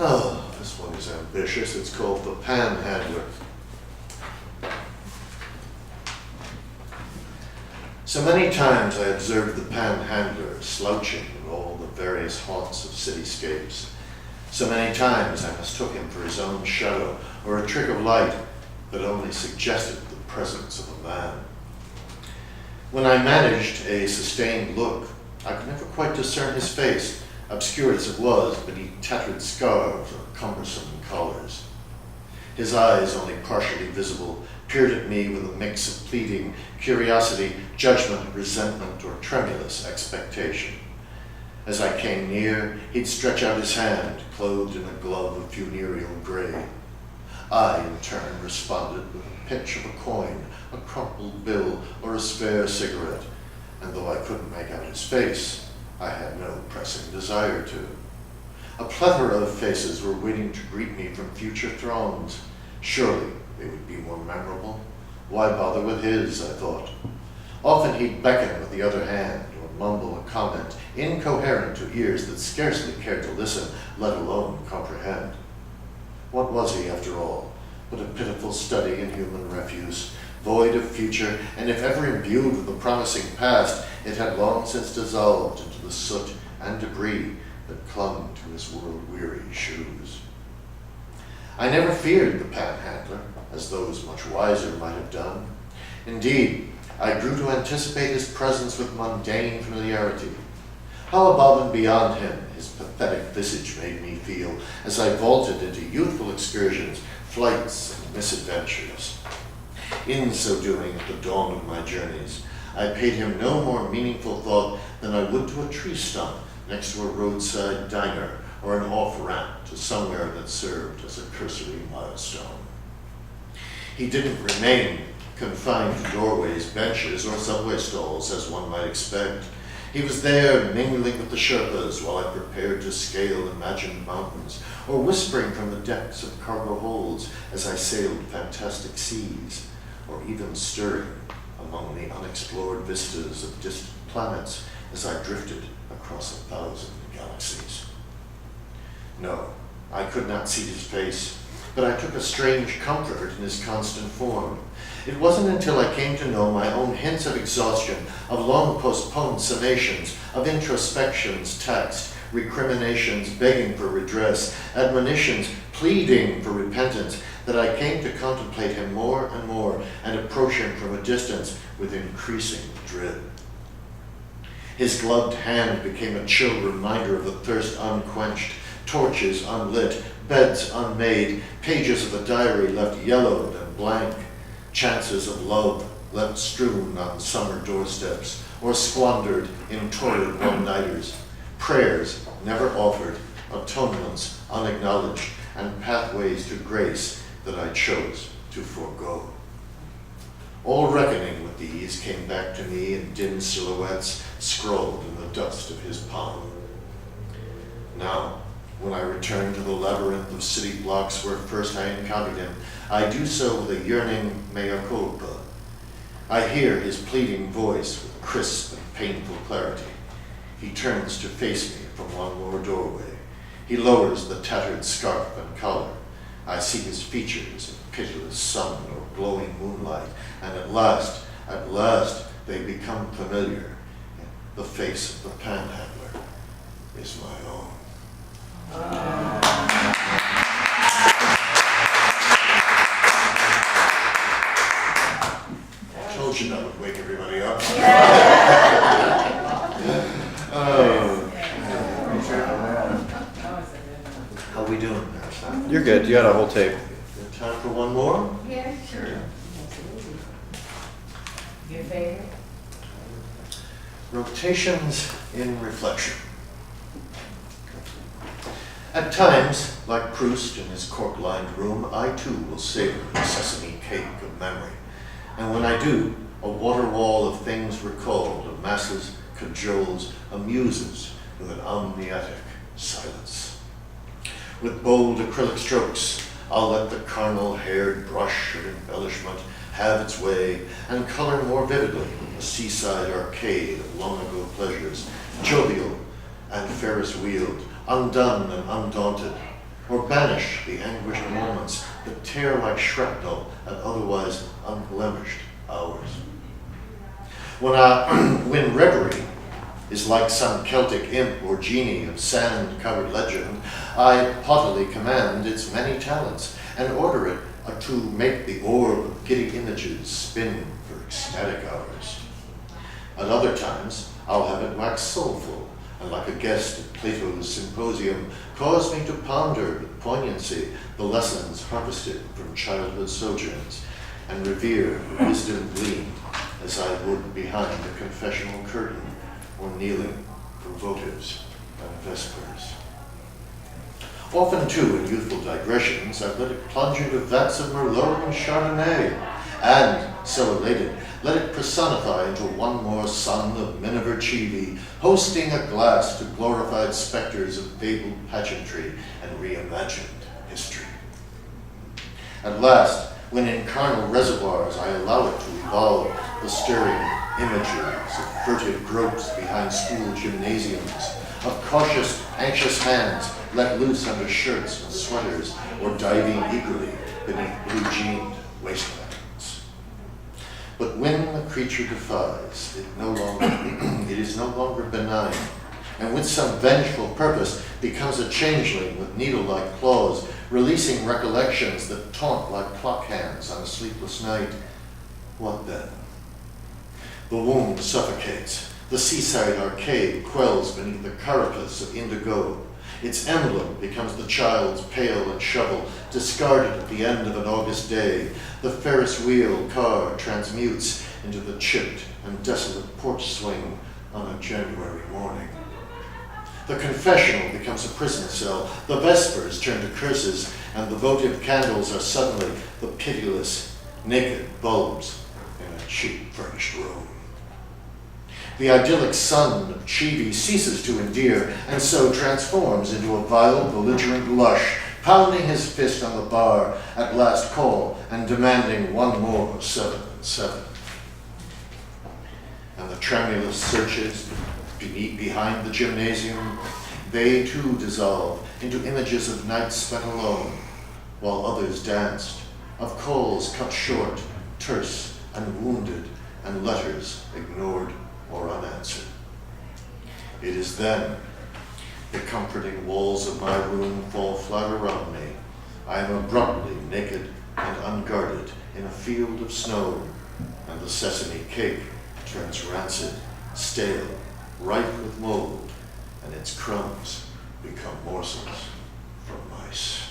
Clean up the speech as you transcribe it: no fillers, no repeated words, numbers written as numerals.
Oh, this one is ambitious. It's called The Panhandler. So many times I observed the panhandler slouching in all the various haunts of cityscapes. So many times I mistook him for his own shadow or a trick of light that only suggested the presence of a man. When I managed a sustained look, I could never quite discern his face, obscured as it was beneath tattered scarves or cumbersome collars. His eyes, only partially visible, peered at me with a mix of pleading, curiosity, judgment, resentment, or tremulous expectation. As I came near, he'd stretch out his hand, clothed in a glove of funereal gray. I, in turn, responded with a pinch of a coin, a crumpled bill, or a spare cigarette, and though I couldn't make out his face, I had no pressing desire to. A plethora of faces were waiting to greet me from future throngs. Surely they would be more memorable. Why bother with his, I thought. Often he'd beckon with the other hand, or mumble a comment incoherent to ears that scarcely cared to listen, let alone comprehend. What was he, after all, but a pitiful study in human refuse, void of future, and if ever imbued with the promising past, it had long since dissolved into the soot and debris that clung to his world-weary shoes. I never feared the panhandler, as those much wiser might have done. Indeed, I grew to anticipate his presence with mundane familiarity. How above and beyond him his pathetic visage made me feel as I vaulted into youthful excursions, flights, and misadventures. In so doing, at the dawn of my journeys, I paid him no more meaningful thought than I would to a tree stump next to a roadside diner or an off-ramp to somewhere that served as a cursory milestone. He didn't remain confined to doorways, benches, or subway stalls, as one might expect. He was there mingling with the Sherpas while I prepared to scale imagined mountains, or whispering from the depths of cargo holds as I sailed fantastic seas, or even stirring among the unexplored vistas of distant planets as I drifted across 1,000 galaxies. No, I could not see his face, but I took a strange comfort in his constant form. It wasn't until I came to know my own hints of exhaustion, of long postponed summations, of introspections taxed, recriminations begging for redress, admonitions pleading for repentance, that I came to contemplate him more and more and approach him from a distance with increasing dread. His gloved hand became a chill reminder of the thirst unquenched, torches unlit, beds unmade, pages of a diary left yellowed and blank, chances of love left strewn on summer doorsteps or squandered in torrid one-nighters, prayers never offered, atonements unacknowledged, and pathways to grace that I chose to forego. All reckoning with these came back to me in dim silhouettes scrawled in the dust of his palm. Now, when I return to the labyrinth of city blocks where first I encountered him, I do so with a yearning mea culpa. I hear his pleading voice with crisp and painful clarity. He turns to face me from one more doorway. He lowers the tattered scarf and collar. I see his features in pitiless sun or glowing moonlight, and at last, they become familiar. The face of the panhandler is my own. I told you that would wake everybody up. How we doing there, son? You're good. You got a whole tape. Time for one more? Yeah, sure. Your favorite? Rotations in reflection. At times, like Proust in his cork-lined room, I too will savor the sesame cake of memory. And when I do, a water wall of things recalled amasses, cajoles, amuses with an amniotic silence. With bold acrylic strokes, I'll let the carnal-haired brush of embellishment have its way and color more vividly a seaside arcade of long-ago pleasures, jovial and Ferris-wheeled, undone and undaunted, or banish the anguished moments that tear like shrapnel at otherwise unblemished hours. When reverie is like some Celtic imp or genie of sand-covered legend, I haughtily command its many talents and order it to make the orb of giddy images spin for ecstatic hours. At other times, I'll have it wax soulful, and like a guest at Plato's symposium, cause me to ponder with poignancy the lessons harvested from childhood sojourns, and revere the wisdom gleaned as I would behind the confessional curtain or kneeling for votives and vespers. Often, too, in youthful digressions, I've let it plunge into vats of Merlot and Chardonnay, and, so elated, let it personify into one more son of Miniver Chivi, hosting a glass to glorified specters of fabled pageantry and reimagined history. At last, when in carnal reservoirs I allow it to evolve the stirring images of furtive gropes behind school gymnasiums, of cautious, anxious hands let loose under shirts and sweaters, or diving eagerly beneath blue-jeaned waistbands. But when the creature defies, it is no longer benign, and with some vengeful purpose becomes a changeling with needle-like claws, releasing recollections that taunt like clock hands on a sleepless night. What then? The womb suffocates. The seaside arcade quells beneath the carapace of indigo. Its emblem becomes the child's pail and shovel, discarded at the end of an August day. The Ferris wheel car transmutes into the chipped and desolate porch swing on a January morning. The confessional becomes a prison cell. The vespers turn to curses, and the votive candles are suddenly the pitiless, naked bulbs in a cheap furnished room. The idyllic son of Chivi ceases to endear, and so transforms into a vile, belligerent lush, pounding his fist on the bar at last call and demanding one more 7 and 7. And the tremulous searches behind the gymnasium, they too dissolve into images of nights spent alone, while others danced, of calls cut short, terse and wounded, and letters ignored or unanswered. It is then the comforting walls of my room fall flat around me. I am abruptly naked and unguarded in a field of snow, and the sesame cake turns rancid, stale, ripe with mold, and its crumbs become morsels from mice.